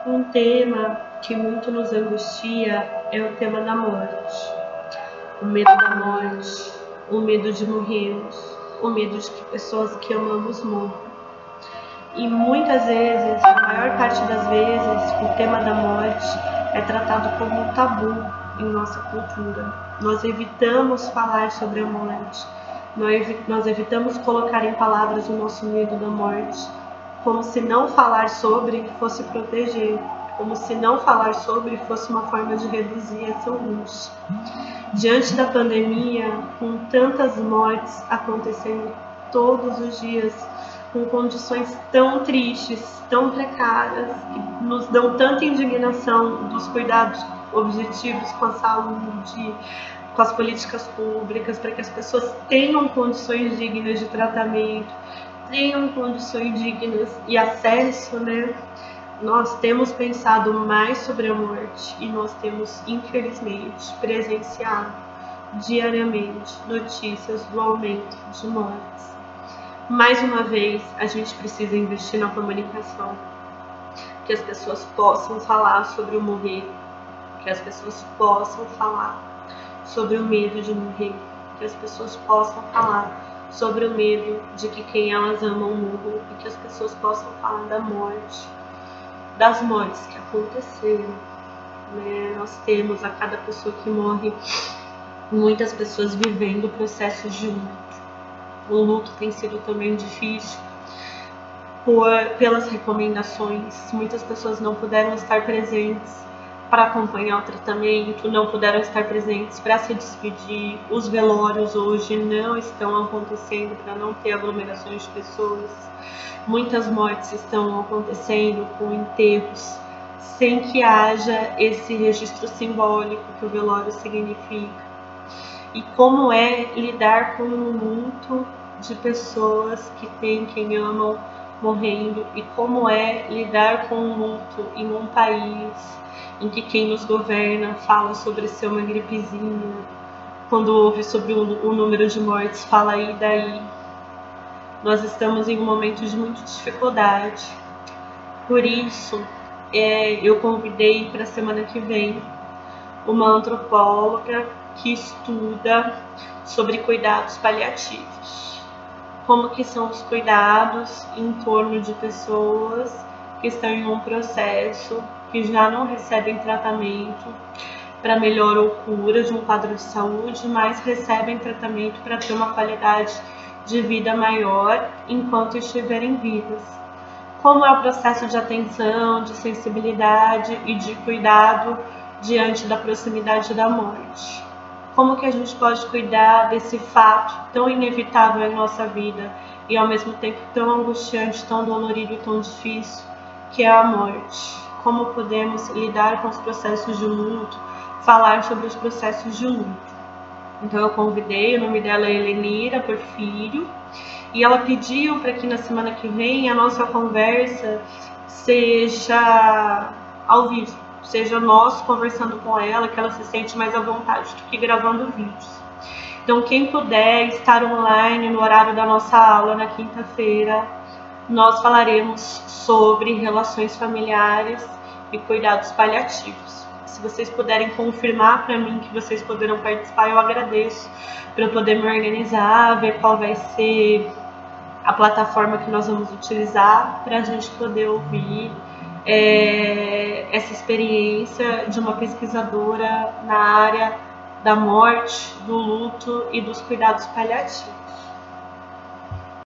Um tema que muito nos angustia é o tema da morte. O medo da morte, o medo de morrermos, o medo de que pessoas que amamos morram. E muitas vezes, a maior parte das vezes, o tema da morte é tratado como um tabu em nossa cultura. Nós evitamos falar sobre a morte, nós evitamos colocar em palavras o nosso medo da morte, como se não falar sobre fosse proteger, como se não falar sobre fosse uma forma de reduzir essa angústia. Diante da pandemia, com tantas mortes acontecendo todos os dias, com condições tão tristes, tão precárias, que nos dão tanta indignação dos cuidados objetivos com a saúde, com as políticas públicas, para que as pessoas tenham condições dignas de tratamento, tenham condições dignas e acesso, Nós temos pensado mais sobre a morte e nós temos, infelizmente, presenciado diariamente notícias do aumento de mortes. Mais uma vez, a gente precisa investir na comunicação, que as pessoas possam falar sobre o morrer, que as pessoas possam falar sobre o medo de morrer, que as pessoas possam falar sobre o medo de que quem elas amam morra e que as pessoas possam falar da morte, das mortes que aconteceram. Nós temos a cada pessoa que morre, muitas pessoas vivendo processos de luto. O luto tem sido também difícil pelas recomendações. Muitas pessoas não puderam estar presentes para acompanhar o tratamento, não puderam estar presentes para se despedir. Os velórios hoje não estão acontecendo para não ter aglomerações de pessoas. Muitas mortes estão acontecendo com enterros sem que haja esse registro simbólico que o velório significa. E como é lidar com o luto de pessoas que têm quem amam morrendo, e como é lidar com o luto em um país em que quem nos governa fala sobre ser uma gripezinha, quando ouve sobre o número de mortes fala e daí. Nós estamos em um momento de muita dificuldade. Por isso, eu convidei para a semana que vem uma antropóloga que estuda sobre cuidados paliativos. Como que são os cuidados em torno de pessoas que estão em um processo, que já não recebem tratamento para melhor ou cura de um quadro de saúde, mas recebem tratamento para ter uma qualidade de vida maior enquanto estiverem vivas. Como é o processo de atenção, de sensibilidade e de cuidado diante da proximidade da morte? Como que a gente pode cuidar desse fato tão inevitável em nossa vida e ao mesmo tempo tão angustiante, tão dolorido e tão difícil, que é a morte? Como podemos lidar com os processos de luto, falar sobre os processos de luto? Então eu convidei, o nome dela é Helenira Porfírio, e ela pediu para que na semana que vem a nossa conversa seja ao vivo, seja nós conversando com ela, que ela se sente mais à vontade do que gravando vídeos. Então quem puder estar online no horário da nossa aula na quinta-feira, nós falaremos sobre relações familiares e cuidados paliativos. Se vocês puderem confirmar para mim que vocês poderão participar, eu agradeço, para eu poder me organizar, ver qual vai ser a plataforma que nós vamos utilizar para a gente poder ouvir essa experiência de uma pesquisadora na área da morte, do luto e dos cuidados paliativos.